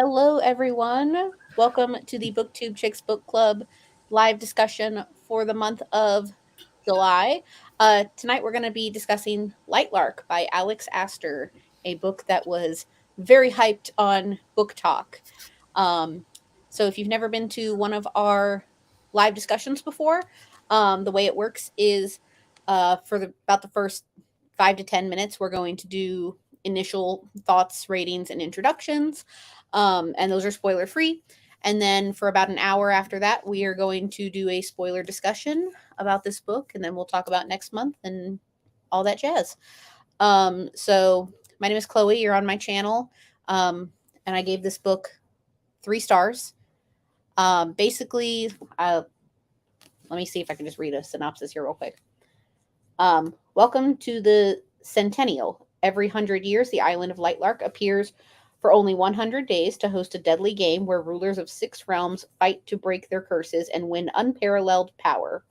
Hello, everyone. Welcome to the Booktube Chicks Book Club live discussion for the month of July. Tonight, we're going to be discussing Lightlark by Alex Aster, a book that was very hyped on Book Talk. Um, so, if you've never been to one of our live discussions before, the way it works is about the first 5 to 10 minutes, we're going to do initial thoughts, ratings, and introductions, and those are spoiler free. And then for about an hour after that, we are going to do a spoiler discussion about this book, and then we'll talk about next month and all that jazz. So my name is Chloe. You're on my channel, and I gave this book 3 stars. Basically, let me see if I can just read a synopsis here real quick. Welcome to the Centennial. Every 100 years, the island of Lightlark appears for only 100 days to host a deadly game where rulers of 6 realms fight to break their curses and win unparalleled power.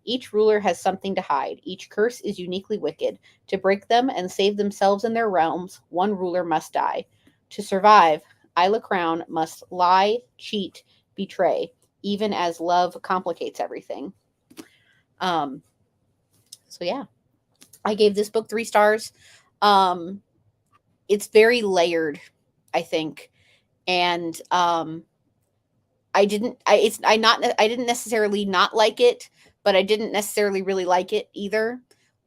Each ruler has something to hide. Each curse is uniquely wicked. To break them and save themselves and their realms, one ruler must die. To survive, Isla Crown must lie, cheat, betray, even as love complicates everything. Um, so yeah, I gave this book 3 stars. It's very layered, I think, and I didn't necessarily not like it, but I didn't necessarily really like it either.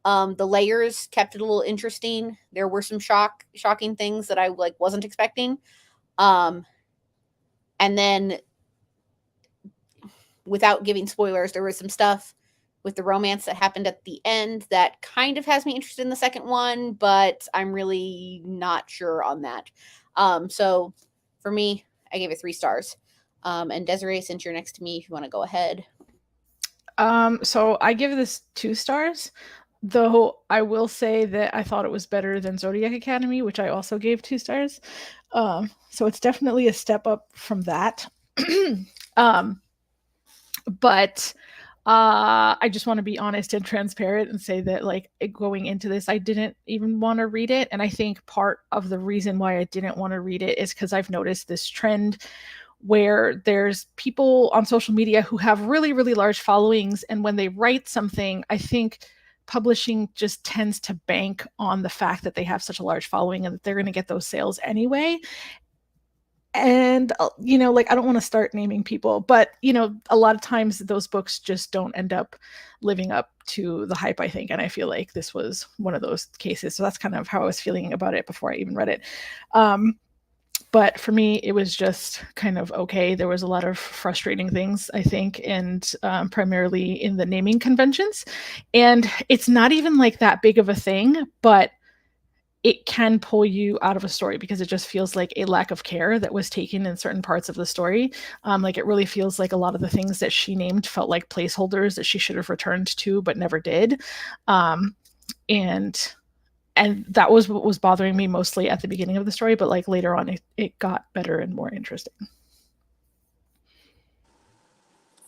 The layers kept it a little interesting. There were some shocking things that I wasn't expecting. Um, and then, without giving spoilers, there was some stuff with the romance that happened at the end that kind of has me interested in the second one, but I'm really not sure on that. So for me, I gave it 3 stars. And Desiree, since you're next to me, if you want to go ahead. So I give this 2 stars, though I will say that I thought it was better than Zodiac Academy, which I also gave 2 stars. So it's definitely a step up from that. um, but I just want to be honest and transparent and say that, like, going into this, I didn't even want to read it. And I think part of the reason why I didn't want to read it is because I've noticed this trend where there's people on social media who have really, really large followings. And when they write something, I think publishing just tends to bank on the fact that they have such a large following and that they're going to get those sales anyway. And like, I don't want to start naming people, but a lot of times those books just don't end up living up to the hype, I think. And I feel like this was one of those cases. So that's kind of how I was feeling about it before I even read it. But for me, it was just kind of okay. There was a lot of frustrating things, I think, and primarily in the naming conventions. And it's not even like that big of a thing, but it can pull you out of a story because it just feels like a lack of care that was taken in certain parts of the story. Like, it really feels like a lot of the things that she named felt like placeholders that she should have returned to but never did. And that was what was bothering me mostly at the beginning of the story, but like later on it got better and more interesting.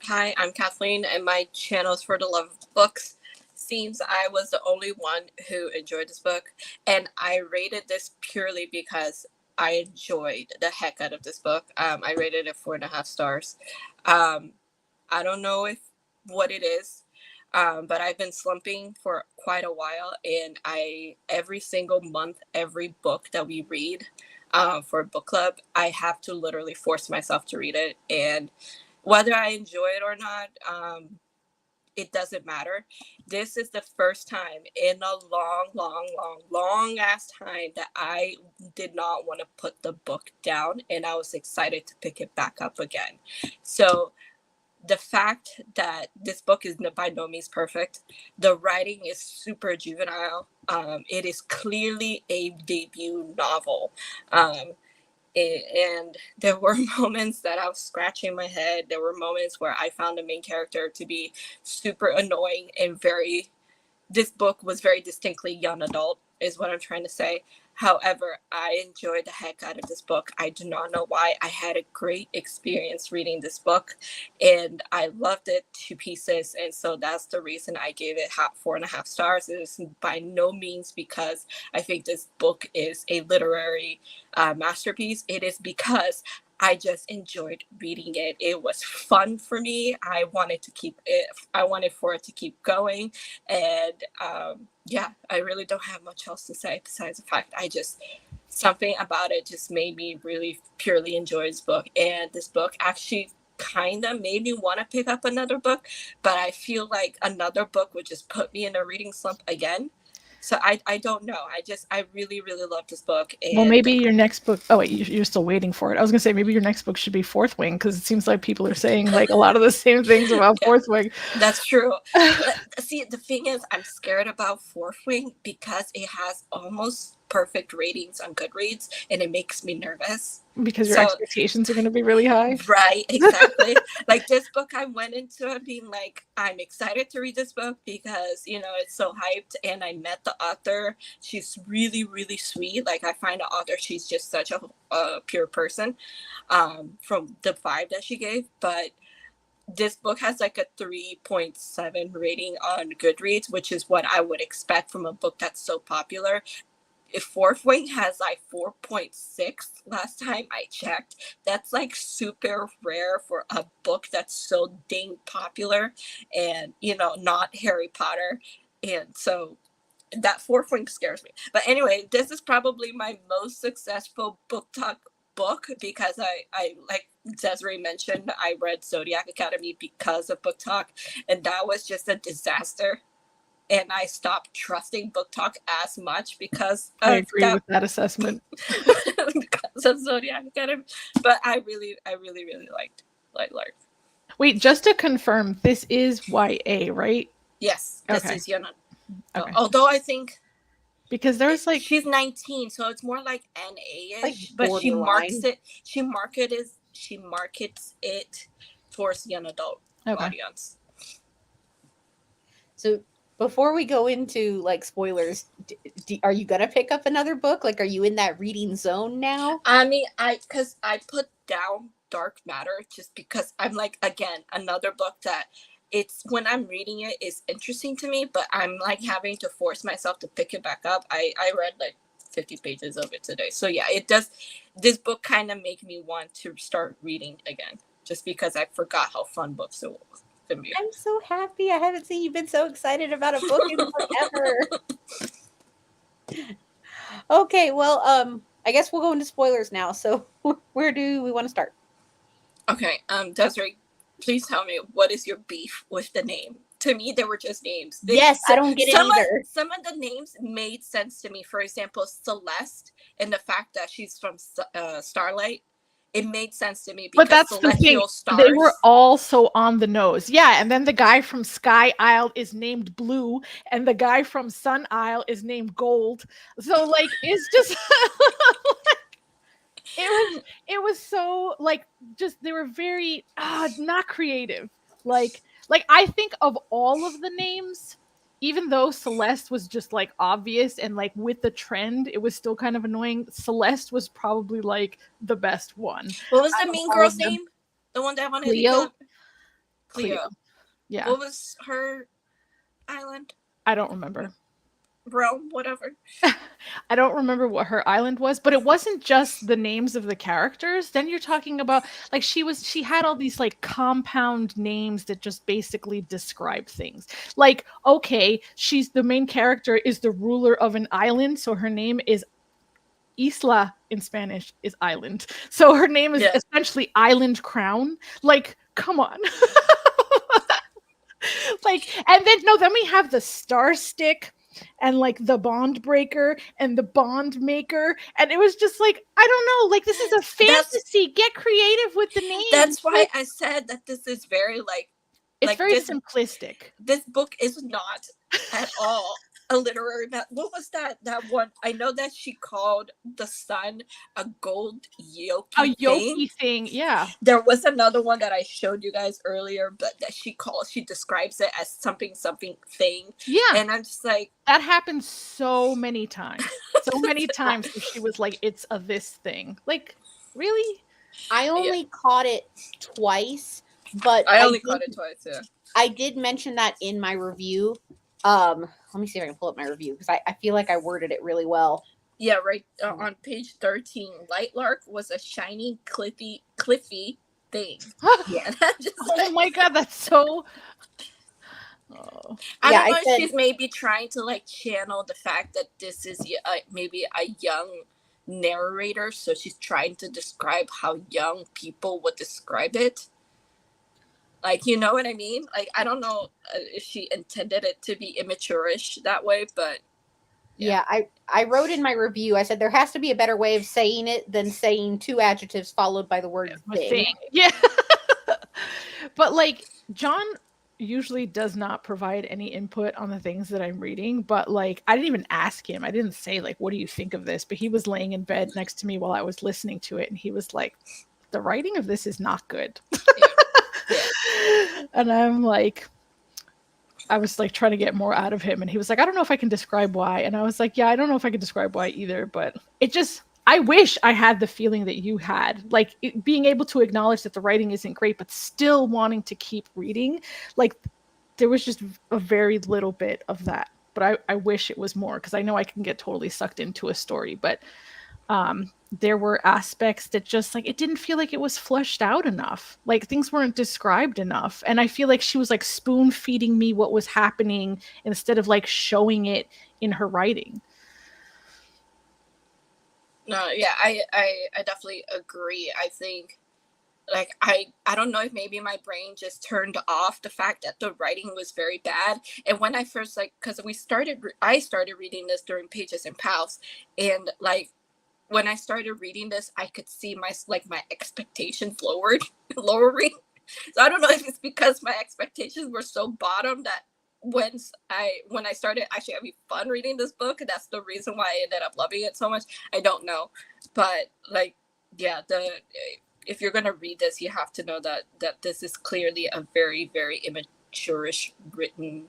Hi, I'm Kathleen, and my channel is For the Love of Books. Seems I was the only one who enjoyed this book, and I rated this purely because I enjoyed the heck out of this book. I rated it 4.5 stars. I don't know what it is, but I've been slumping for quite a while, and every single month, every book that we read for book club, I have to literally force myself to read it. And whether I enjoy it or not, it doesn't matter. This is the first time in a long ass time that I did not want to put the book down, and I was excited to pick it back up again. So the fact that this book is by no means perfect, the writing is super juvenile. It is clearly a debut novel. And there were moments that I was scratching my head. There were moments where I found the main character to be super annoying and this book was very distinctly young adult, is what I'm trying to say. However, I enjoyed the heck out of this book. I do not know why. I had a great experience reading this book, and I loved it to pieces. And so that's the reason I gave it 4.5 stars. It is by no means because I think this book is a literary masterpiece. It is because I just enjoyed reading it. It was fun for me. I wanted for it to keep going. And yeah, I really don't have much else to say besides the fact something about it just made me really purely enjoy this book. And this book actually kind of made me want to pick up another book, but I feel like another book would just put me in a reading slump again. So I don't know. I really, really love this book. And well, maybe your next book. Oh wait, you're still waiting for it. I was gonna say maybe your next book should be Fourth Wing, because it seems like people are saying like a lot of the same things about Fourth Wing. That's true. But, see, the thing is, I'm scared about Fourth Wing because it has almost perfect ratings on Goodreads, and it makes me nervous. Because your expectations are going to be really high. Right, exactly. Like this book, I went into it being like, I'm excited to read this book because, it's so hyped. And I met the author. She's really, really sweet. Like I find the author, she's just such a pure person from the vibe that she gave. But this book has like a 3.7 rating on Goodreads, which is what I would expect from a book that's so popular. If Fourth Wing has like 4.6 last time I checked, that's like super rare for a book that's so dang popular and, not Harry Potter. And so that Fourth Wing scares me. But anyway, this is probably my most successful book talk book because I like Desiree mentioned, I read Zodiac Academy because of Book Talk, and that was just a disaster. And I stopped trusting Book Talk as much because I agree with that assessment. because of Zodiac Academy. But I really, really liked Lightlark. Wait, just to confirm, this is YA, right? Yes, this is Okay. Although I think because there's like she's 19, so it's more like NA-ish, like but she markets it towards young adult audience. So before we go into like spoilers, are you gonna pick up another book? Like, are you in that reading zone now? I mean, because I put down Dark Matter just because I'm like, again, another book that it's when I'm reading it is interesting to me, but I'm like having to force myself to pick it back up. I read like 50 pages of it today. So yeah, it does. This book kind of make me want to start reading again just because I forgot how fun books it was. I'm so happy. I haven't seen you been so excited about a book in forever. Okay, well, I guess we'll go into spoilers now. So where do we want to start? Okay, Desiree, please tell me, what is your beef with the name? To me, they were just names. I don't get it either. Some of the names made sense to me. For example, Celeste and the fact that she's from Starlight. It made sense to me because but that's the thing. Stars, they were all so on the nose. Yeah, and then the guy from Sky Isle is named Blue, and the guy from Sun Isle is named Gold. So like, it's just it was so like just they were very not creative. Like I think of all of the names, even though Celeste was just like obvious and like with the trend, it was still kind of annoying. Celeste was probably like the best one. What was the mean girl's name? The one that I wanted to Cleo. Yeah. What was her island? I don't remember. Rome, whatever. I don't remember what her island was, but it wasn't just the names of the characters. Then you're talking about like she had all these like compound names that just basically describe things. Like, okay, she's the main character is the ruler of an island, so her name is Isla in Spanish is island. So her name is essentially Island Crown. Like, come on. Like, and then we have the Star Stick and like the Bond Breaker and the Bond Maker, and it was just like, I don't know, like this is a fantasy. Get creative with the names. That's why I said that this is very it's very simplistic. This book is not at all a literary what was that one? I know that she called the sun a gold A thing. Yoki thing, yeah. There was another one that I showed you guys earlier, but that she describes it as something thing. Yeah. And I'm just like, that happened so many times. So many times where she was like, it's a this thing. Like, really? I only caught it twice, but I only caught it twice, yeah. I did mention that in my review. Let me see if I can pull up my review because I feel like I worded it really well. Yeah, right on page 13, Lightlark was a shiny, cliffy thing. Yeah, oh my god, that's so. Oh. I don't know if she's maybe trying to like channel the fact that this is maybe a young narrator, so she's trying to describe how young people would describe it. Like, you know what I mean? Like, I don't know if she intended it to be immature-ish that way, but yeah, I wrote in my review, I said there has to be a better way of saying it than saying two adjectives followed by the word thing. Yeah. But like, John usually does not provide any input on the things that I'm reading, but like, I didn't even ask him. I didn't say like, what do you think of this? But he was laying in bed next to me while I was listening to it, and he was like, the writing of this is not good. And I'm like, I was like trying to get more out of him, and he was like, I don't know if I can describe why. And I was like, yeah, I don't know if I can describe why either, but it just, I wish I had the feeling that you had, like being able to acknowledge that the writing isn't great, but still wanting to keep reading. Like, there was just a very little bit of that, but I wish it was more, because I know I can get totally sucked into a story, but there were aspects that just like, it didn't feel like it was fleshed out enough. Like, things weren't described enough. And I feel like she was like spoon feeding me what was happening instead of like showing it in her writing. No, yeah, I definitely agree. I think like I don't know if maybe my brain just turned off the fact that the writing was very bad. And when I first because I started reading this during Pages and Pals, and like when I started reading this, I could see my expectations lowering. So I don't know if it's because my expectations were so bottom that when I started actually having fun reading this book, and that's the reason why I ended up loving it so much. I don't know, but like, yeah, if you're gonna read this, you have to know that this is clearly a very, very immature-ish written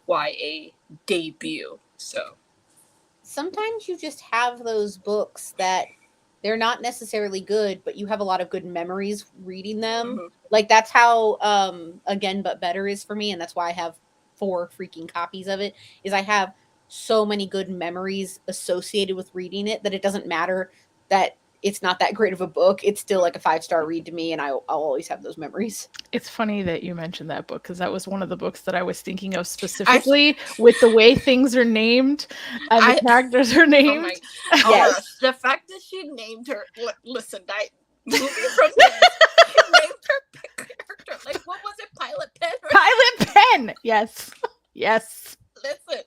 YA debut. So sometimes you just have those books that they're not necessarily good, but you have a lot of good memories reading them. Mm-hmm. Like, that's how Again But Better is for me, and that's why I have 4 freaking copies of it, is I have so many good memories associated with reading it that it doesn't matter that it's not that great of a book. It's still like a 5-star read to me, and I'll always have those memories. It's funny that you mentioned that book, because that was one of the books that I was thinking of specifically with the way things are named and the characters are named. Yes. The fact that she named her, listen, that movie from this, she named her character, like, what was it, Pilot Pen? Pilot Pen! Yes. Yes. Listen,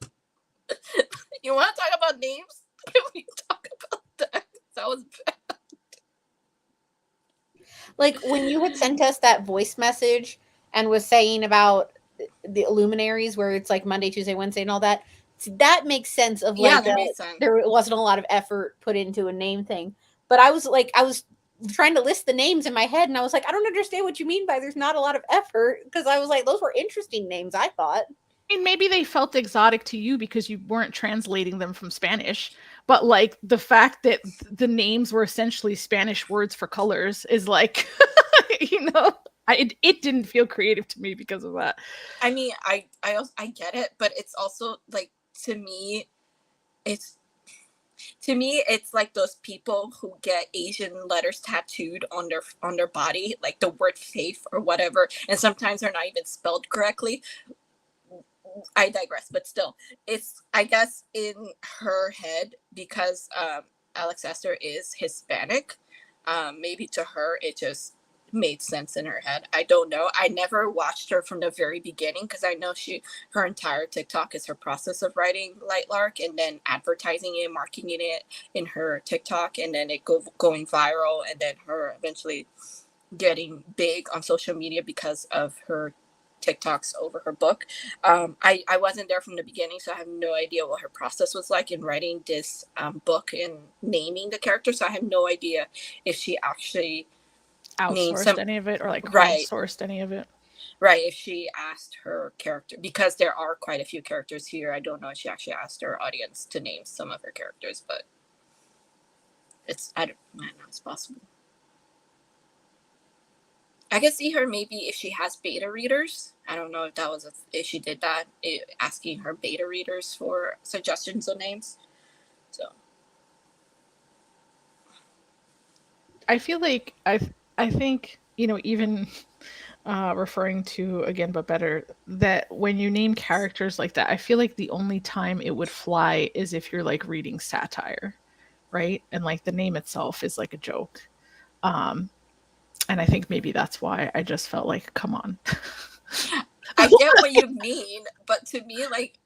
you want to talk about names? Can we talk about that? That was bad. Like, when you had sent us that voice message and was saying about the luminaries, where it's like Monday, Tuesday, Wednesday, and all that, that makes sense of like, there wasn't a lot of effort put into a name thing. But I was trying to list the names in my head, and I was like, I don't understand what you mean by there's not a lot of effort, because I was like, those were interesting names, I thought. I mean, maybe they felt exotic to you because you weren't translating them from Spanish, but like the fact that the names were essentially Spanish words for colors is like, you know, it didn't feel creative to me because of that. I mean, I get it, but it's also like, to me, it's like those people who get Asian letters tattooed on their body, like the word faith or whatever, and sometimes they're not even spelled correctly. I digress, but still, it's, I guess, in her head, because Alex Aster is Hispanic, maybe to her it just made sense in her head. I don't know. I never watched her from the very beginning, because I know her entire TikTok is her process of writing Lightlark and then advertising it, marketing it in her TikTok, and then it going viral, and then her eventually getting big on social media because of her TikToks over her book. I wasn't there from the beginning, so I have no idea what her process was like in writing this book and naming the characters. So I have no idea if she actually named Outsourced some any of it, or like right, crowdsourced any of it. right. If she asked her character, because there are quite a few characters here, I don't know if she actually asked her audience to name some of her characters, but I don't know, it's possible. I could see her maybe if she has beta readers. I don't know if that was if she did that, asking her beta readers for suggestions of names. So I feel like I think, you know, even referring to Again But Better, that when you name characters like that, I feel like the only time it would fly is if you're like reading satire, right? And like the name itself is like a joke. And I think maybe that's why I just felt like, come on. I get what you mean, but to me, like,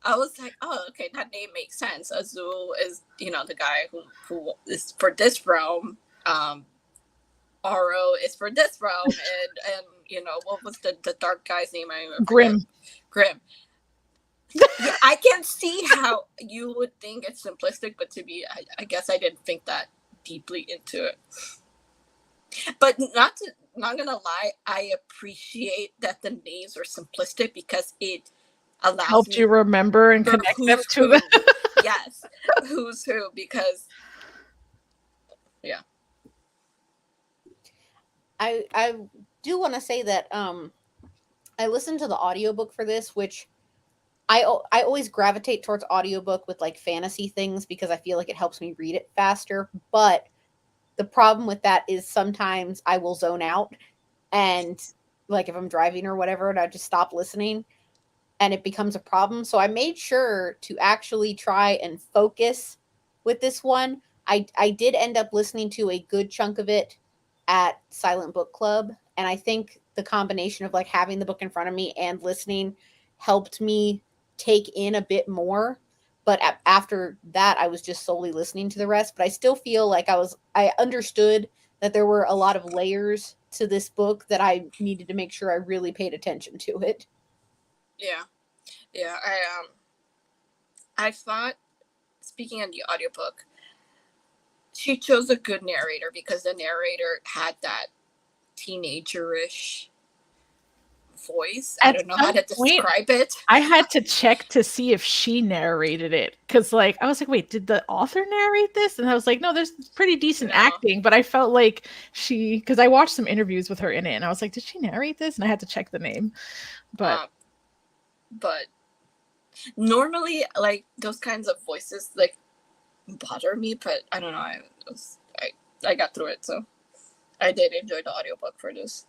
I was like, oh, okay, that name makes sense. Azul is, you know, the guy who is for this realm. Aro is for this realm, and you know, what was the dark guy's name? Grim. Grim. Yeah, I can see how you would think it's simplistic, but to me, I guess I didn't think that deeply into it. But not gonna lie, I appreciate that the names are simplistic because it allows Helped me you remember and connect them to who. the Yes, who's who, because yeah. I do want to say that I listened to the audiobook for this, which I always gravitate towards audiobook with like fantasy things because I feel like it helps me read it faster. But the problem with that is sometimes I will zone out, and like if I'm driving or whatever, and I just stop listening and it becomes a problem. So I made sure to actually try and focus with this one. I did end up listening to a good chunk of it at Silent Book Club, and I think the combination of like having the book in front of me and listening helped me take in a bit more. But after that, I was just solely listening to the rest. But I still feel like I understood that there were a lot of layers to this book that I needed to make sure I really paid attention to it. Yeah. I thought, speaking of the audiobook, she chose a good narrator because the narrator had that teenagerish voice. I don't know how to describe it. I had to check to see if she narrated it, because like I was like, wait, did the author narrate this? And I was like, no, there's pretty decent acting, but I felt like because I watched some interviews with her in it, and I was like, did she narrate this? And I had to check the name. But normally, like those kinds of voices like bother me, but I don't know. I got through it, so I did enjoy the audiobook for this.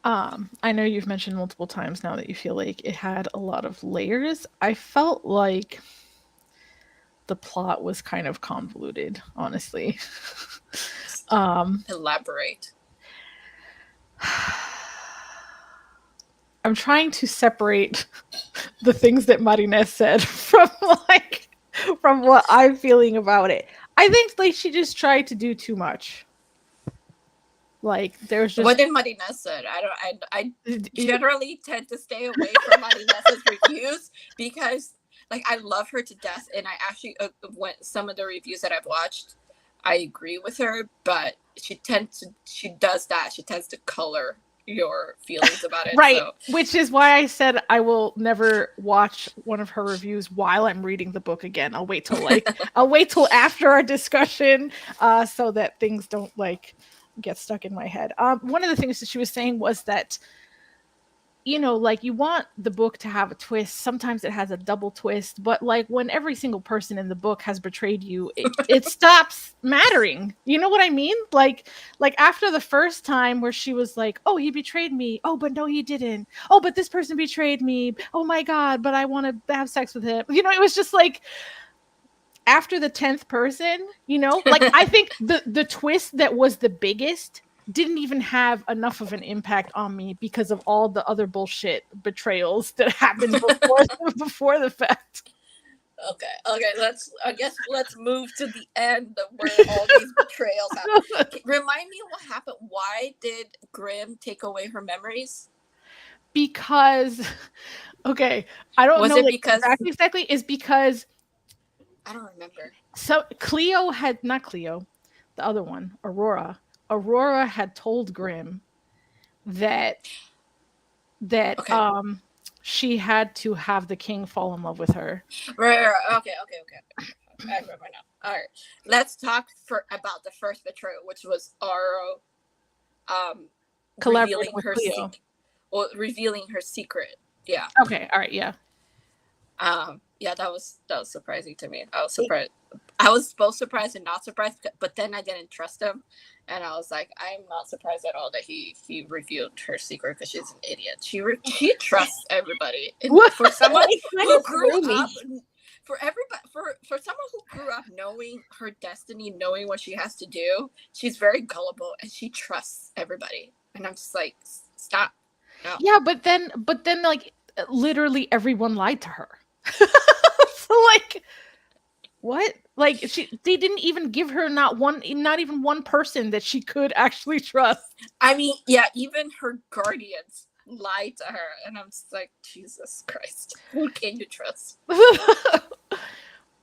I know you've mentioned multiple times now that you feel like it had a lot of layers. I felt like the plot was kind of convoluted, honestly. Elaborate. I'm trying to separate the things that Marines said from what I'm feeling about it. I think like she just tried to do too much. Like there's just what did Marines said? I generally tend to stay away from Marines's reviews because like I love her to death, and I actually went some of the reviews that I've watched, I agree with her, but she does that. She tends to color your feelings about it, right? So. Which is why I said I will never watch one of her reviews while I'm reading the book again. I'll wait till after our discussion, so that things don't like get stuck in my head. One of the things that she was saying was that, you know, like you want the book to have a twist. Sometimes it has a double twist, but like when every single person in the book has betrayed you, it stops mattering. You know what I mean? Like after the first time where she was like, oh, he betrayed me. Oh, but no, he didn't. Oh, but this person betrayed me. Oh my God, but I want to have sex with him. You know, it was just like, after the 10th person, you know, like I think the twist that was the biggest didn't even have enough of an impact on me because of all the other bullshit betrayals that happened before the fact. Okay. Okay, I guess let's move to the end of where all these betrayals happen. Remind me what happened. Why did Grimm take away her memories? Because, okay, I don't Was know it like because exactly. Is because I don't remember. so Cleo had not Cleo, the other one, Aurora. Aurora had told Grimm that Okay. she had to have the king fall in love with her. Right. Okay. I remember now. All right. Let's talk about the first betrayal, which was Aro Collaborating revealing with her Cleo. revealing her secret. Yeah. Okay, all right, yeah. Yeah, that was surprising to me. I was surprised. I was both surprised and not surprised, but then I didn't trust him, and I was like, I'm not surprised at all that he revealed her secret because she's an idiot. She trusts everybody, and for someone who grew up, for everybody, for someone who grew up knowing her destiny, knowing what she has to do, she's very gullible and she trusts everybody. And I'm just like, stop. No. Yeah, but then like literally everyone lied to her. So like what? Like they didn't even give her not even one person that she could actually trust. I mean, yeah, even her guardians lied to her, and I'm just like, Jesus Christ, who can you trust?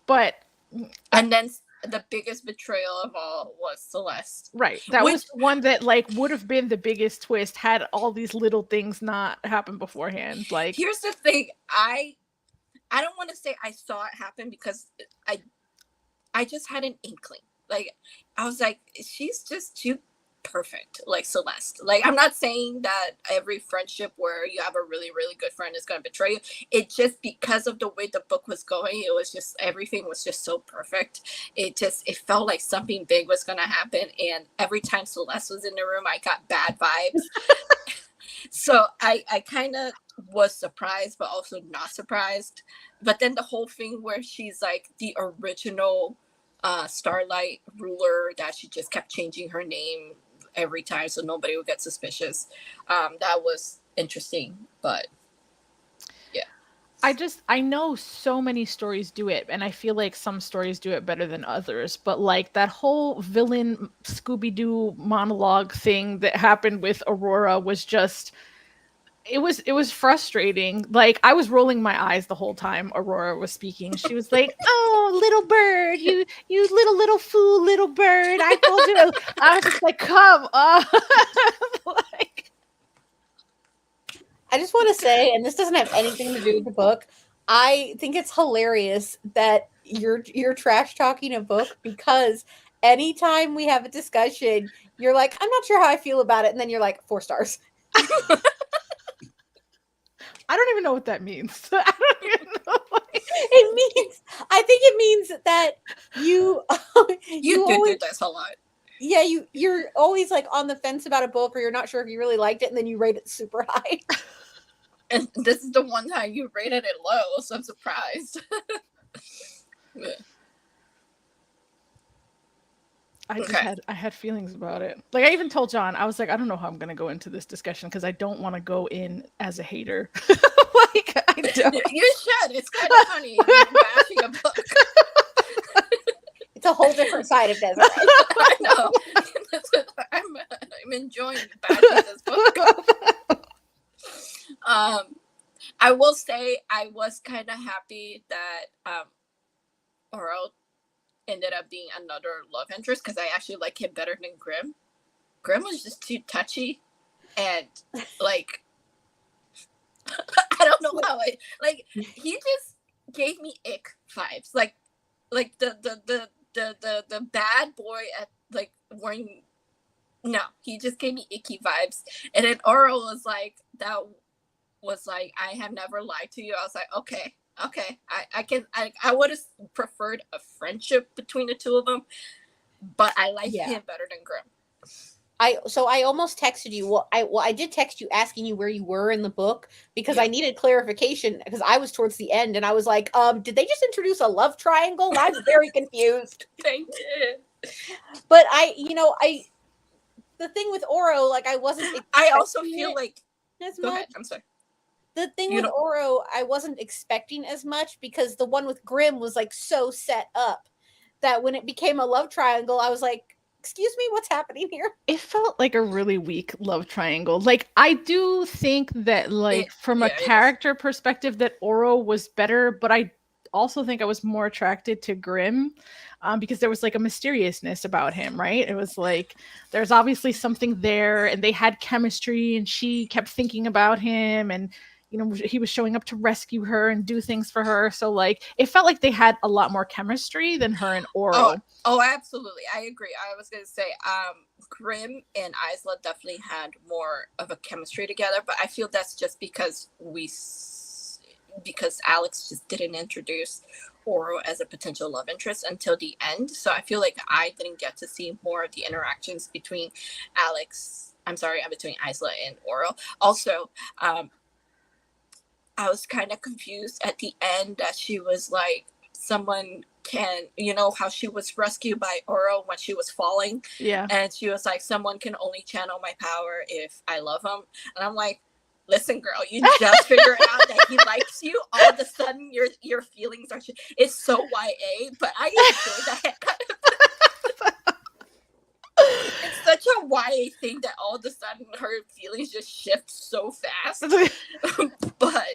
But and then the biggest betrayal of all was Celeste. Right. That was the one that like would have been the biggest twist had all these little things not happened beforehand. Like, here's the thing, I don't want to say I saw it happen because I just had an inkling. Like, I was like, she's just too perfect, like Celeste. Like, I'm not saying that every friendship where you have a really, really good friend is going to betray you. It just, because of the way the book was going, it was just, everything was just so perfect. It felt like something big was going to happen. And every time Celeste was in the room, I got bad vibes. So I kind of was surprised, but also not surprised. But then the whole thing where she's like the original Starlight ruler, that she just kept changing her name every time so nobody would get suspicious. That was interesting, but yeah. I know so many stories do it, and I feel like some stories do it better than others, but like that whole villain Scooby-Doo monologue thing that happened with Aurora was just it was frustrating. Like, I was rolling my eyes the whole time Aurora was speaking. She was like, "Oh, little bird, you little fool, little bird. I told you." I was just like, "Come on." Like, I just want to say, and this doesn't have anything to do with the book, I think it's hilarious that you're trash talking a book, because anytime we have a discussion, you're like, I'm not sure how I feel about it, and then you're like, 4 stars. I don't even know what that means. I don't even know. It means, I think it means that you do this a lot. Yeah, you're always like on the fence about a book, or you're not sure if you really liked it, and then you rate it super high. And this is the one time you rated it low, so I'm surprised. Yeah. I had feelings about it. Like, I even told John, I was like, I don't know how I'm going to go into this discussion because I don't want to go in as a hater. Like, I don't. You should. It's kind of funny bashing a book. It's a whole different side of Desiree. I know. I'm enjoying bashing this book. I will say I was kind of happy that Oro ended up being another love interest, because I actually like him better than Grimm. Grimm was just too touchy, and like I don't know how he just gave me ick vibes, like the bad boy at like wearing. No, he just gave me icky vibes, and then Oro was like that. Was like, I have never lied to you. I was like, okay. I would have preferred a friendship between the two of them, but I like him better than Grimm. I almost texted you. I did text you asking you where you were in the book, because I needed clarification, because I was towards the end and I was like, did they just introduce a love triangle? I was very confused. They did. But the thing with Oro, like, I wasn't. I also feel like. As Go much. ahead. I'm sorry. The thing You with know, Oro, I wasn't expecting as much because the one with Grimm was like so set up that when it became a love triangle, I was like, excuse me, what's happening here? It felt like a really weak love triangle. Like, I do think that, like, from a it is. character perspective, that Oro was better, but I also think I was more attracted to Grimm, because there was like a mysteriousness about him, right? It was like there's obviously something there, and they had chemistry, and she kept thinking about him, and he was showing up to rescue her and do things for her. So like it felt like they had a lot more chemistry than her and Oh, Oro. oh, absolutely. I agree. I was gonna say, Grimm and Isla definitely had more of a chemistry together, but I feel that's just because because Alex just didn't introduce Oro as a potential love interest until the end. So I feel like I didn't get to see more of the interactions between between Isla and Oro. Also, I was kind of confused at the end that she was like, someone can, how she was rescued by Oro when she was falling. Yeah. And she was like, someone can only channel my power if I love him. And I'm like, listen, girl, you just figured out that he likes you. All of a sudden, your feelings are. It's so YA, but I enjoy that kind of. It's such a YA thing that all of a sudden her feelings just shift so fast. But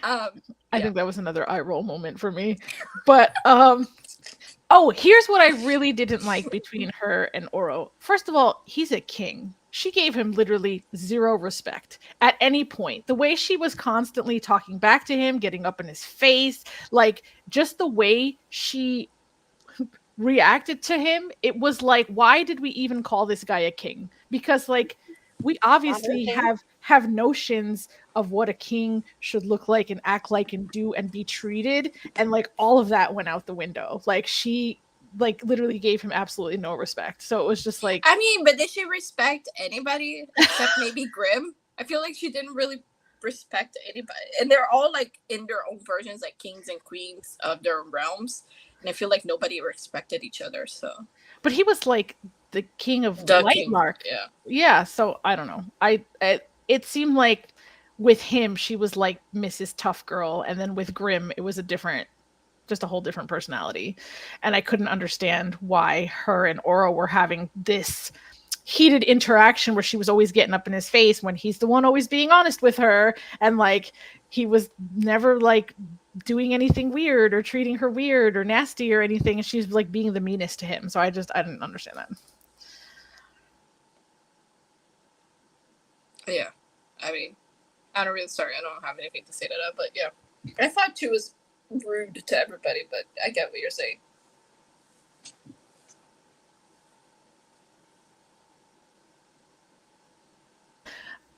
I think that was another eye roll moment for me. But oh, here's what I really didn't like between her and Oro. First of all, he's a king. She gave him literally zero respect at any point. The way she was constantly talking back to him, getting up in his face, like just the way she reacted to him, it was like, why did we even call this guy a king? Because like we obviously have notions of what a king should look like and act like and do and be treated, and like all of that went out the window. Like she like literally gave him absolutely no respect. So it was just like, I mean, but did she respect anybody except maybe Grimm? I feel like she didn't really respect anybody, and they're all like in their own versions, like kings and queens of their realms. And I feel like nobody respected each other. So, but he was like the king of the king, Lightlark. Yeah. So I don't know. It seemed like with him she was like Mrs. Tough Girl, and then with Grimm it was just a whole different personality, and I couldn't understand why her and Oro were having this heated interaction where she was always getting up in his face when he's the one always being honest with her, and like he was never like doing anything weird or treating her weird or nasty or anything, and she's like being the meanest to him. So I didn't understand that. Yeah, I mean, I don't have anything to say to that, but yeah, I thought too was rude to everybody, but I get what you're saying.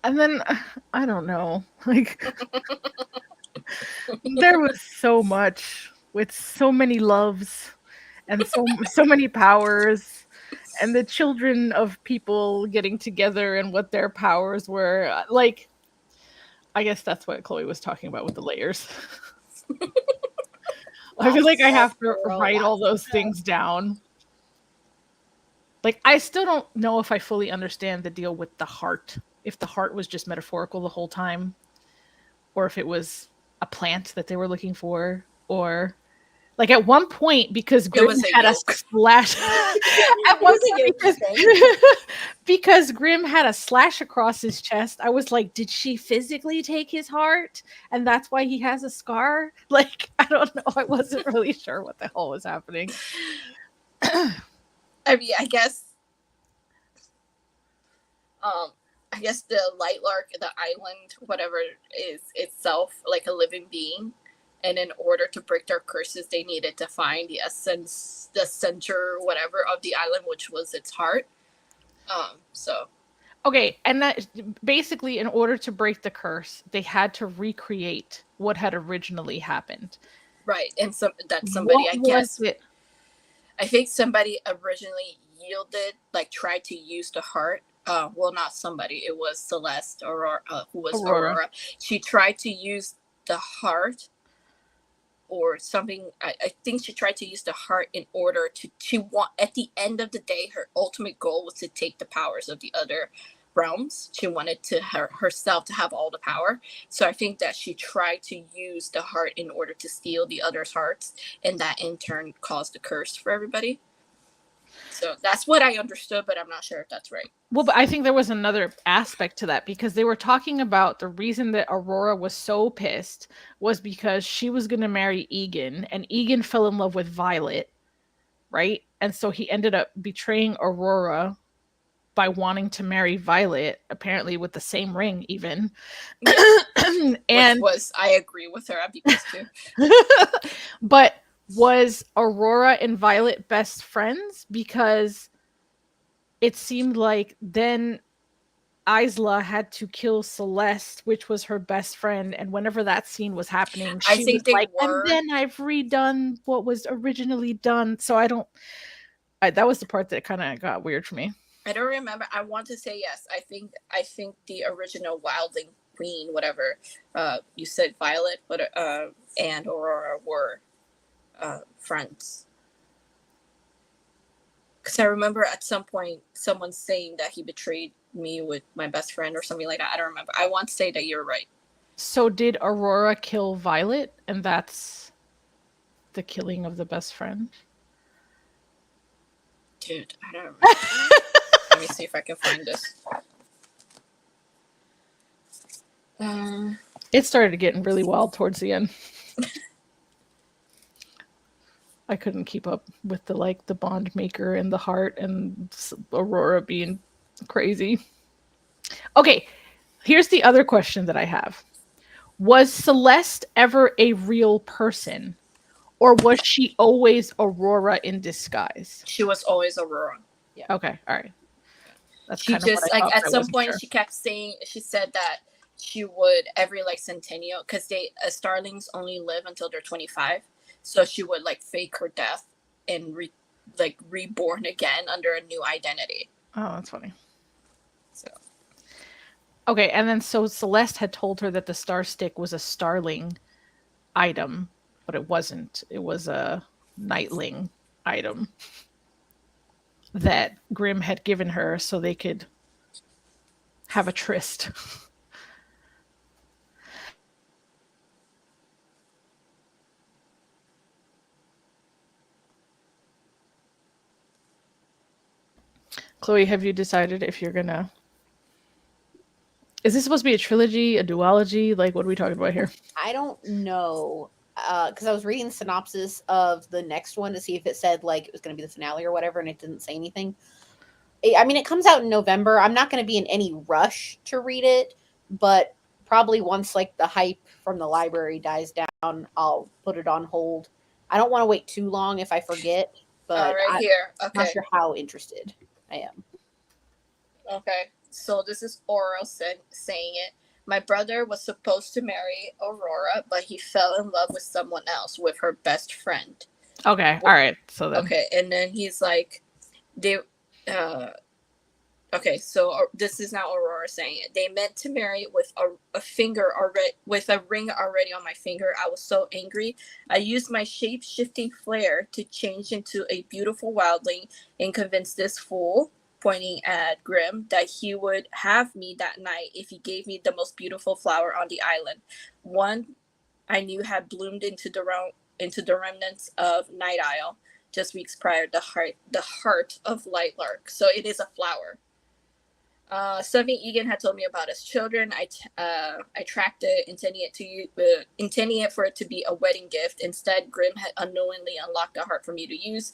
And then I don't know, like there was so much with so many loves and so many powers, and the children of people getting together and what their powers were. Like, I guess that's what Chloe was talking about with the layers. I feel like I have to write all those things down. Like, I still don't know if I fully understand the deal with the heart. If the heart was just metaphorical the whole time, or if it was a plant that they were looking for, or like at one point, because Grimm had a slash at one point, because Grimm had a slash across his chest, I was like, did she physically take his heart and that's why he has a scar? Like, I don't know. I wasn't really sure what the hell was happening. I mean, I guess the Lightlark, the island, whatever, is itself like a living being, and in order to break their curses, they needed to find the essence, the center, whatever, of the island, which was its heart. So. Okay, and that basically, in order to break the curse, they had to recreate what had originally happened. Right, and somebody, I guess, I think somebody originally yielded, like tried to use the heart. Well, not somebody. It was Celeste, who was Aurora. She tried to use the heart, or something. I think she tried to use the heart in order to. At the end of the day, her ultimate goal was to take the powers of the other realms. She wanted to herself to have all the power. So I think that she tried to use the heart in order to steal the others' hearts, and that in turn caused a curse for everybody. So that's what I understood, but I'm not sure if that's right. Well, but I think there was another aspect to that, because they were talking about the reason that Aurora was so pissed was because she was going to marry Egan, and Egan fell in love with Violet, right? And so he ended up betraying Aurora by wanting to marry Violet, apparently with the same ring even. Yes. And which was, I agree with her, I'd be pissed too. but was Aurora and Violet best friends? Because it seemed like then Isla had to kill Celeste, which was her best friend, and whenever that scene was happening, I she think was they like, were. and then I've redone what was originally done. So that was the part that kind of got weird for me. I don't remember. I want to say yes. I think the original Wildling Queen, whatever, you said Violet, but and Aurora were friends. Because I remember at some point someone saying that he betrayed me with my best friend or something like that. I don't remember. I want to say that you're right. So did Aurora kill Violet, and that's the killing of the best friend? Dude, I don't remember. Let me see if I can find this. It started getting really wild towards the end. I couldn't keep up with the bond maker and the heart and Aurora being crazy. Okay, here's the other question that I have. Was Celeste ever a real person? Or was she always Aurora in disguise? She was always Aurora. Yeah. Okay, all right. That's she just like at some point she kept saying, she said that she would every like centennial, because they starlings only live until they're 25, so she would like fake her death and reborn again under a new identity. Oh, that's funny. So okay, and then so Celeste had told her that the star stick was a starling item, but it wasn't. It was a nightling item that Grimm had given her so they could have a tryst. Chloe, have you decided if you're gonna... Is this supposed to be a trilogy, a duology? Like, what are we talking about here? I don't know. Because I was reading the synopsis of the next one to see if it said like it was going to be the finale or whatever, and it didn't say anything. I mean, it comes out in November. I'm not going to be in any rush to read it, but probably once like the hype from the library dies down, I'll put it on hold. I don't want to wait too long if I forget, but I'm not sure how interested I am. Okay, so this is Aurora saying it. My brother was supposed to marry Aurora, but he fell in love with someone else, with her best friend. Okay, all right. So then, okay, and then he's like, okay, so this is now Aurora saying it. They meant to marry with a finger already, with a ring already on my finger. I was so angry. I used my shape-shifting flair to change into a beautiful wildling and convince this fool, pointing at Grimm, that he would have me that night if he gave me the most beautiful flower on the island. One I knew had bloomed into the remnants of Night Isle just weeks prior, the heart of Lightlark. So it is a flower. Something Egan had told me about as children. I tracked it, intending it for it to be a wedding gift. Instead, Grimm had unknowingly unlocked the heart for me to use.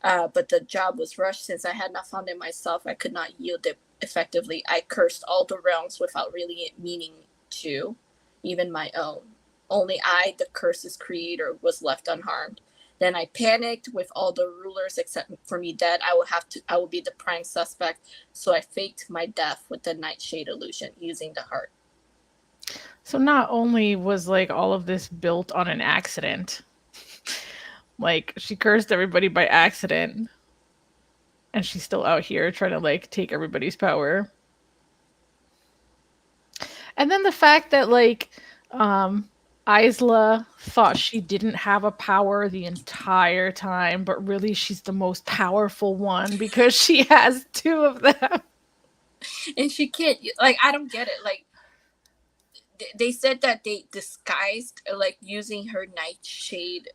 But the job was rushed. Since I had not found it myself, I could not yield it effectively. I cursed all the realms without really meaning to, even my own. Only I, the curse's creator, was left unharmed. Then I panicked. With all the rulers except for me dead, I would be the prime suspect. So I faked my death with the nightshade illusion using the heart. So not only was like all of this built on an accident, like she cursed everybody by accident, and she's still out here trying to like take everybody's power. And then the fact that like Isla thought she didn't have a power the entire time, but really she's the most powerful one because she has two of them. and she can't, like, I don't get it. Like, they said that they disguised, like, using her nightshade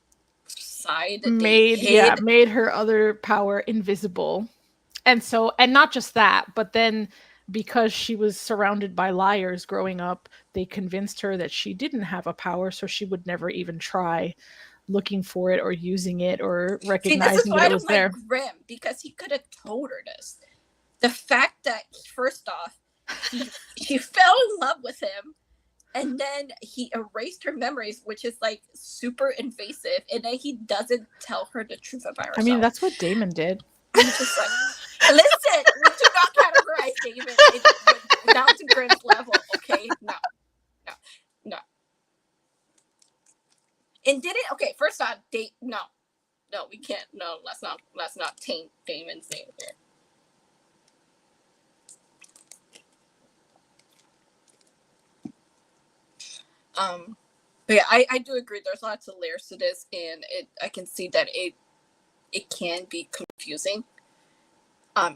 side, they hid. made her other power invisible. And not just that, but then because she was surrounded by liars growing up, they convinced her that she didn't have a power, so she would never even try looking for it or using it or See, this is recognizing why that I it was don't like there. Grimm, because he could have told her this. The fact that, first off, she fell in love with him, and then he erased her memories, which is like super invasive, and then he doesn't tell her the truth about herself. I mean, that's what Damon did. I'm just like, listen, we do not categorize David down to Grimm's level, okay? No. And did it? Okay, first off, no, we can't. No, let's not taint Damon's name here. But yeah, I do agree. There's lots of layers to this, and I can see that it can be confusing.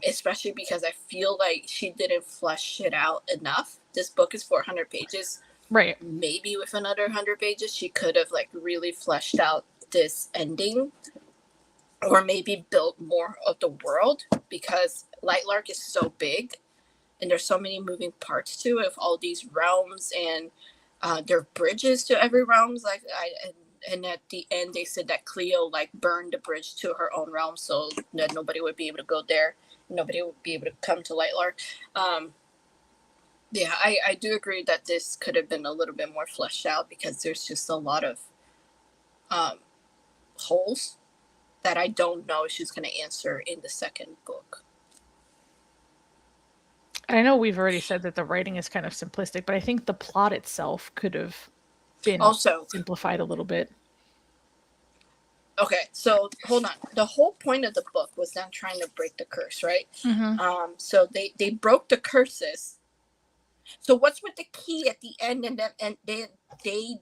Especially because I feel like she didn't flesh it out enough. This book is 400 pages. Right. Maybe with another 100 pages, she could have like really fleshed out this ending, or maybe built more of the world, because Lightlark is so big, and there's so many moving parts to it, of all these realms, and there are bridges to every realm. Like and at the end, they said that Cleo like burned the bridge to her own realm, so that nobody would be able to go there. Nobody would be able to come to Lightlark. Yeah, I do agree that this could have been a little bit more fleshed out, because there's just a lot of holes that I don't know if she's going to answer in the second book. I know we've already said that the writing is kind of simplistic, but I think the plot itself could have been also simplified a little bit. Okay, so hold on. The whole point of the book was them trying to break the curse, right? Mm-hmm. So they broke the curses. So what's with the key at the end, and then they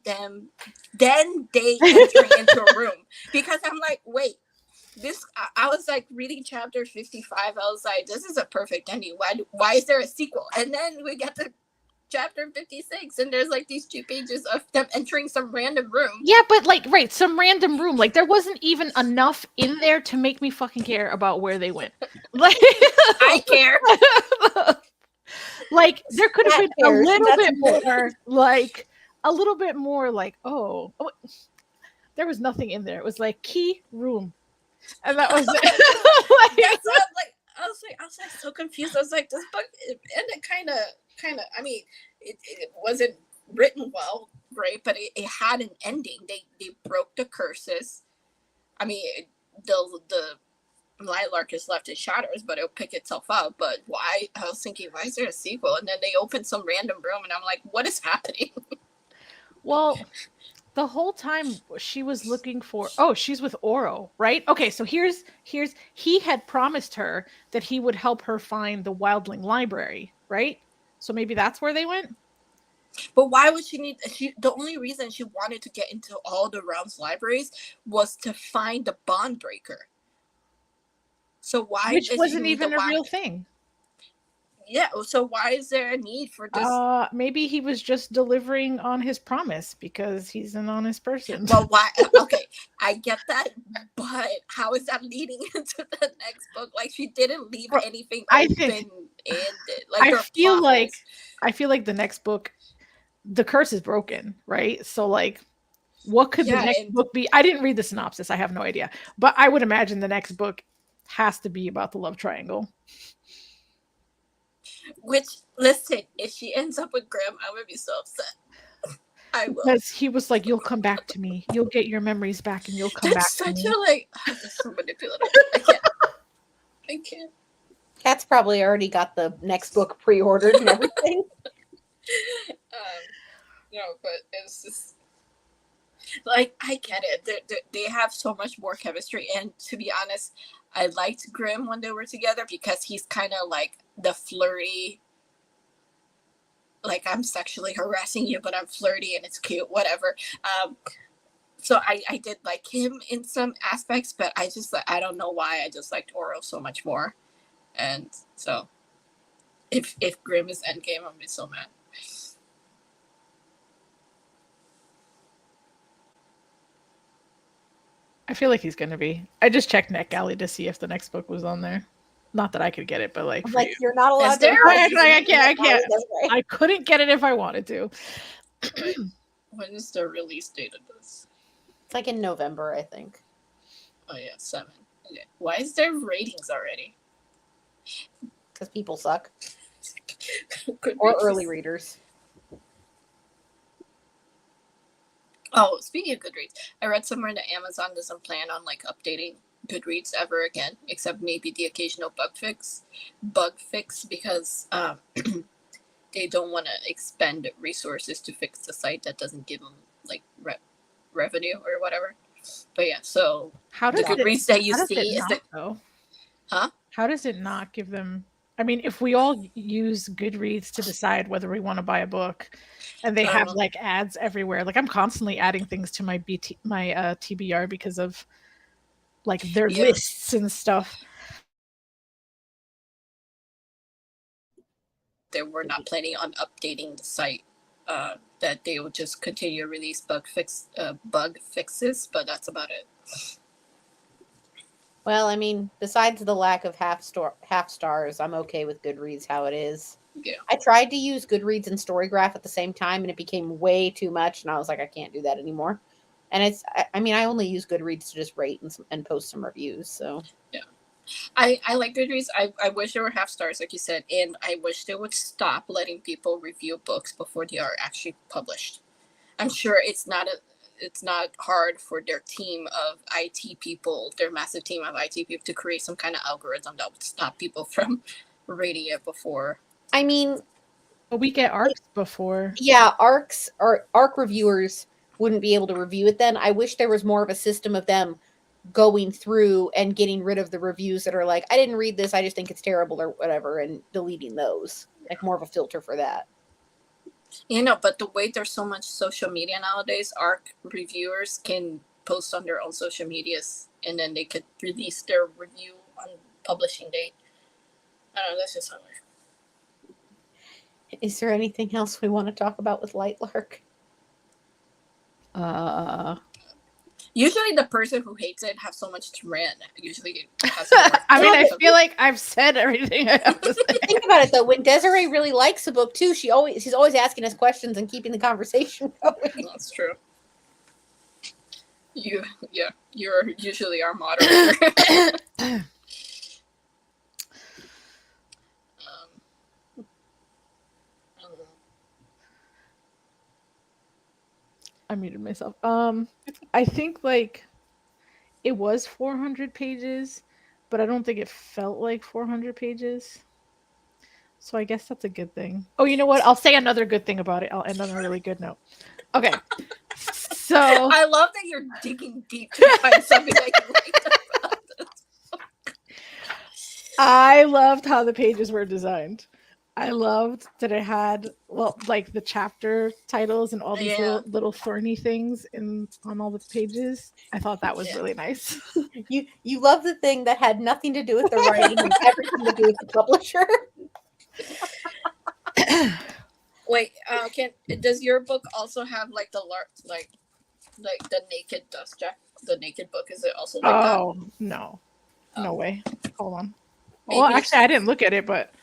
entering into a room? Because I'm like, wait, this. I was like reading chapter 55. I was like, this is a perfect ending. Why is there a sequel? And then we get to chapter 56, and there's like these 2 pages of them entering some random room. Yeah, but like, right, some random room. Like, there wasn't even enough in there to make me fucking care about where they went. Like, I care. Like, there could have been a cares. little That's bit important. more, like, a little bit more, like, oh, there was nothing in there. It was like key room, and that was it. That's what, I was like so confused. I was like, this book ended kind of. I mean, it wasn't written well, great, but it had an ending. They broke the curses. I mean, the Lightlark is left in shatters, but it'll pick itself up. But why? I was thinking, why is there a sequel? And then they opened some random room, and I'm like, what is happening? Well, the whole time she was looking for, oh, she's with Oro, right? Okay, so here's he had promised her that he would help her find the Wildling library, right? So maybe that's where they went. But why would she need? The only reason she wanted to get into all the realms libraries was to find the bond breaker. So why? Which wasn't even a real thing. Yeah. So why is there a need for this? Maybe he was just delivering on his promise because he's an honest person. Well, why? Okay, I get that, but how is that leading into the next book? Like, she didn't leave anything open-ended. Like, I feel like the next book, the curse is broken, right? So, like, what could the next book be? I didn't read the synopsis. I have no idea, but I would imagine the next book has to be about the love triangle. Which, listen, if she ends up with Grimm, I'm gonna be so upset. I will. Because he was like, "You'll come back to me. You'll get your memories back, and you'll come back to me." That's such a, like, that's so manipulative. I can't. Kat's probably already got the next book pre-ordered and everything. No, but it's just, like, I get it. They have so much more chemistry, and to be honest, I liked Grimm when they were together, because he's kind of like the flirty, like, I'm sexually harassing you, but I'm flirty and it's cute, whatever. So I did like him in some aspects, but I don't know why I just liked Oro so much more. And so, If Grimm is endgame, I'm gonna be so mad. I feel like he's gonna be. I just checked NetGalley to see if the next book was on there. Not that I could get it, but like I'm for like, you. you're not allowed Is to. there? I can't. Desiree. I couldn't get it if I wanted to. When is the release date of this? It's like in November, I think. Oh yeah, 7. Okay. Why is there ratings already? Because people suck. Goodreads Or is- early readers. Oh, speaking of Goodreads, I read somewhere that Amazon doesn't plan on like updating Goodreads ever again, except maybe the occasional bug fix, because they don't want to expend resources to fix the site that doesn't give them like revenue or whatever. But yeah, so How the does it? Goodreads that you How does see it is that, not though? huh? How does it not give them? I mean, if we all use Goodreads to decide whether we want to buy a book, and they have like ads everywhere, like I'm constantly adding things to my TBR because of like their Yeah. lists and stuff. They were not planning on updating the site. That they would just continue to release bug fixes, but that's about it. Well, I mean, besides the lack of half stars, I'm okay with Goodreads how it is. Yeah. I tried to use Goodreads and Storygraph at the same time, and it became way too much, and I was like, I can't do that anymore. And I mean, I only use Goodreads to just rate and post some reviews, so. Yeah. I like Goodreads. I wish there were half stars, like you said, and I wish they would stop letting people review books before they are actually published. I'm sure it's not hard for their team of IT people, their massive team of IT people, to create some kind of algorithm that would stop people from rating it before. I mean, But we get ARCs before. yeah, ARC reviewers wouldn't be able to review it then. I wish there was more of a system of them going through and getting rid of the reviews that are like, I didn't read this, I just think it's terrible or whatever, and deleting those. Like more of a filter for that. You know, but the way there's so much social media nowadays, ARC reviewers can post on their own social medias and then they could release their review on publishing date. I don't know, that's just how Is there anything else we want to talk about with Lightlark? Usually the person who hates it have so much to rant. Usually has more. I mean, I feel like I've said everything I have to say. Think about it though. When Desiree really likes a book too, she's always asking us questions and keeping the conversation going. That's true. You're usually our moderator. I muted myself. I think like it was 400 pages, but I don't think it felt like 400 pages. So I guess that's a good thing. Oh, you know what? I'll say another good thing about it. I'll end on a really good note. Okay. So I love that you're digging deep to find something that you liked about this. I loved how the pages were designed. I loved that it had like the chapter titles and all these little thorny things on all the pages. I thought that was really nice. You love the thing that had nothing to do with the writing and everything to do with the publisher. Wait, does your book also have like the the naked dust jacket? The naked book, is it also like that? Oh no, no way! Hold on. Maybe Well, actually, I didn't look at it, but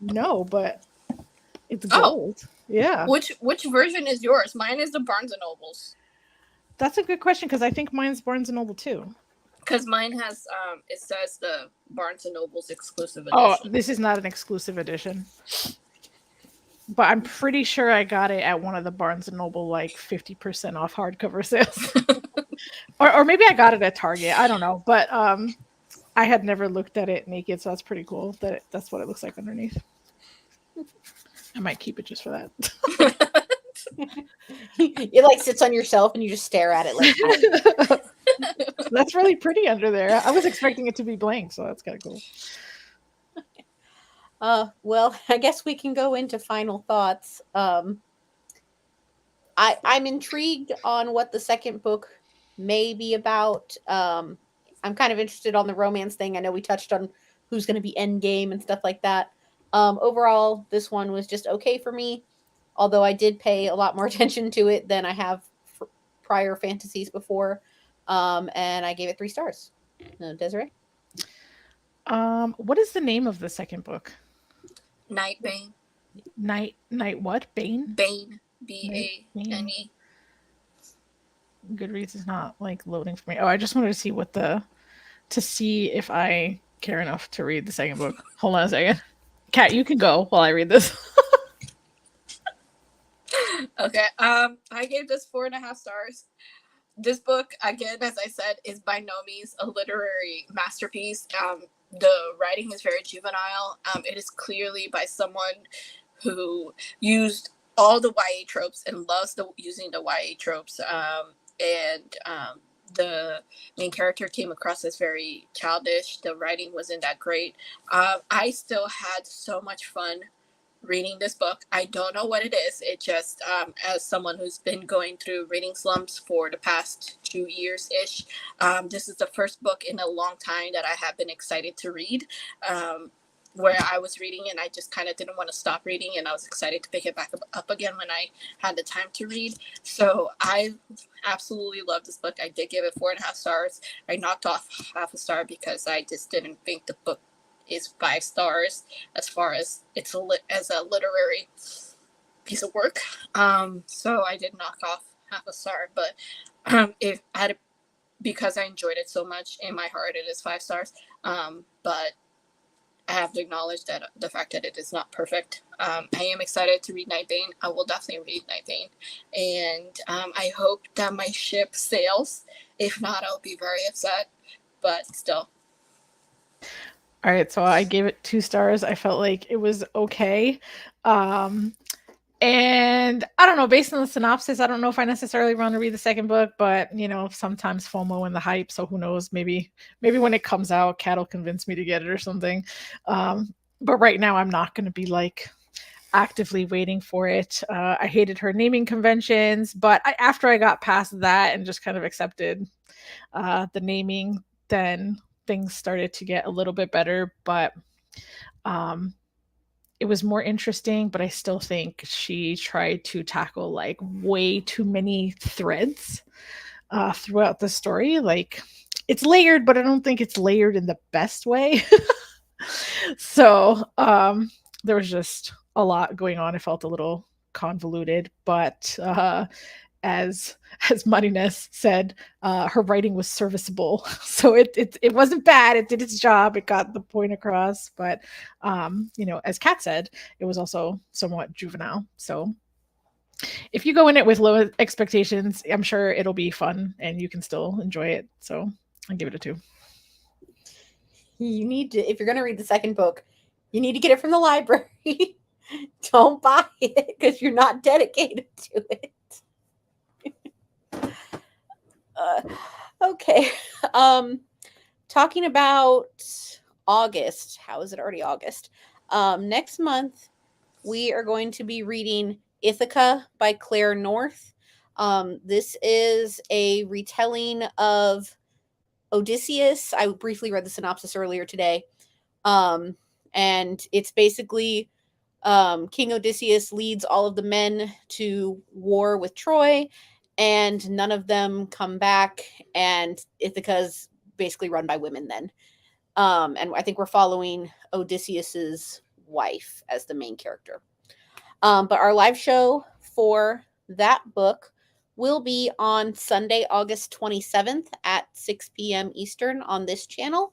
no, but it's gold. Yeah. Which version is yours? Mine is the Barnes and Nobles. That's a good question because I think mine's Barnes and Noble too. Because mine has it says the Barnes and Noble's exclusive edition. Oh, this is not an exclusive edition. But I'm pretty sure I got it at one of the Barnes and Noble like 50% off hardcover sales. or maybe I got it at Target. I don't know. But I had never looked at it naked, so that's pretty cool. That's what it looks like underneath. I might keep it just for that. It like sits on your shelf and you just stare at it like that. That's really pretty under there. I was expecting it to be blank, so that's kind of cool. Well, I guess we can go into final thoughts. I'm intrigued on what the second book may be about. I'm kind of interested on the romance thing. I know we touched on who's going to be endgame and stuff like that. Overall, this one was just okay for me, although I did pay a lot more attention to it than I have prior fantasies before. And I gave it 3 stars. Desiree? What is the name of the second book? Nightbane. Night what? Bane? Bane. B-A-N-E. Goodreads is not like loading for me. Oh, I just wanted to see to see if I care enough to read the second book. Hold on a second. Kat, you can go while I read this. Okay. I gave this 4.5 stars. This book, again, as I said, is by no means a literary masterpiece. The writing is very juvenile. It is clearly by someone who used all the YA tropes and loves using the YA tropes. The main character came across as very childish. The writing wasn't that great. I still had so much fun reading this book. I don't know what it is. It just, as someone who's been going through reading slumps for the past 2 years-ish, this is the first book in a long time that I have been excited to read, where I was reading and I just kind of didn't want to stop reading, and I was excited to pick it back up again when I had the time to read. So I absolutely love this book. I did give it 4.5 stars. I knocked off half a star because I just didn't think the book is 5 stars as far as it's as a literary piece of work. So I did knock off half a star, but if I had, because I enjoyed it so much, in my heart it is 5 stars. But I have to acknowledge that the fact that it is not perfect. I am excited to read Nightbane. I will definitely read Nightbane, and I hope that my ship sails. If not, I'll be very upset, but still. All right, so I gave it 2 stars. I felt like it was okay. And I don't know, based on the synopsis, I don't know if I necessarily want to read the second book, but sometimes FOMO and the hype, so who knows, maybe when it comes out, Kat will convince me to get it or something. But right now I'm not going to be like actively waiting for it. I hated her naming conventions, but after I got past that and just kind of accepted the naming, then things started to get a little bit better. But it was more interesting, but I still think she tried to tackle like way too many threads throughout the story. Like, it's layered, but I don't think it's layered in the best way. So there was just a lot going on. It felt a little convoluted, but as Martinez said, her writing was serviceable. So it wasn't bad. It did its job. It got the point across. But as Kat said, it was also somewhat juvenile. So if you go in it with low expectations, I'm sure it'll be fun and you can still enjoy it. So I'll give it a 2. You need to, if you're going to read the second book, you need to get it from the library. Don't buy it because you're not dedicated to it. Okay. Talking about August. How is it already August? Next month, we are going to be reading Ithaca by Claire North. This is a retelling of Odysseus. I briefly read the synopsis earlier today. And it's basically King Odysseus leads all of the men to war with Troy, and none of them come back, and Ithaca's basically run by women then. And I think we're following Odysseus's wife as the main character. But our live show for that book will be on Sunday, August 27th at 6 p.m. Eastern on this channel.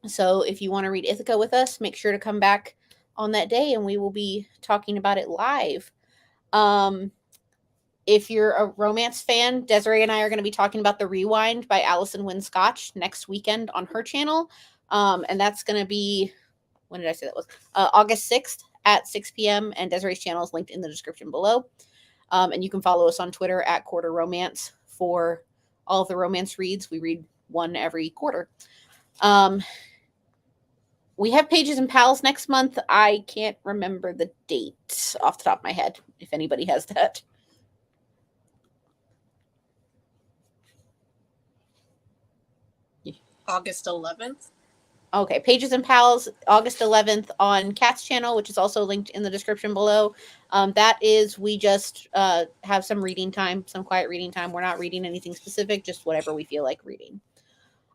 So if you want to read Ithaca with us, make sure to come back on that day and we will be talking about it live. If you're a romance fan, Desiree and I are going to be talking about The Rewind by Alison Wynne Scotch next weekend on her channel. And that's going to be, when did I say that was? August 6th at 6 p.m. And Desiree's channel is linked in the description below. And you can follow us on Twitter at Quarter Romance for all of the romance reads. We read one every quarter. We have Pages and Pals next month. I can't remember the date off the top of my head, if anybody has that. August 11th. Okay, Pages and Pals, August 11th on Kat's channel, which is also linked in the description below. That is, we just have some reading time, some quiet reading time. We're not reading anything specific, just whatever we feel like reading.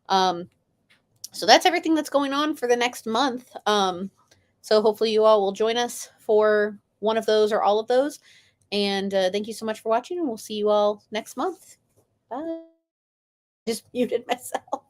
So that's everything that's going on for the next month. So hopefully you all will join us for one of those or all of those. And thank you so much for watching, and we'll see you all next month. Bye. Just muted myself.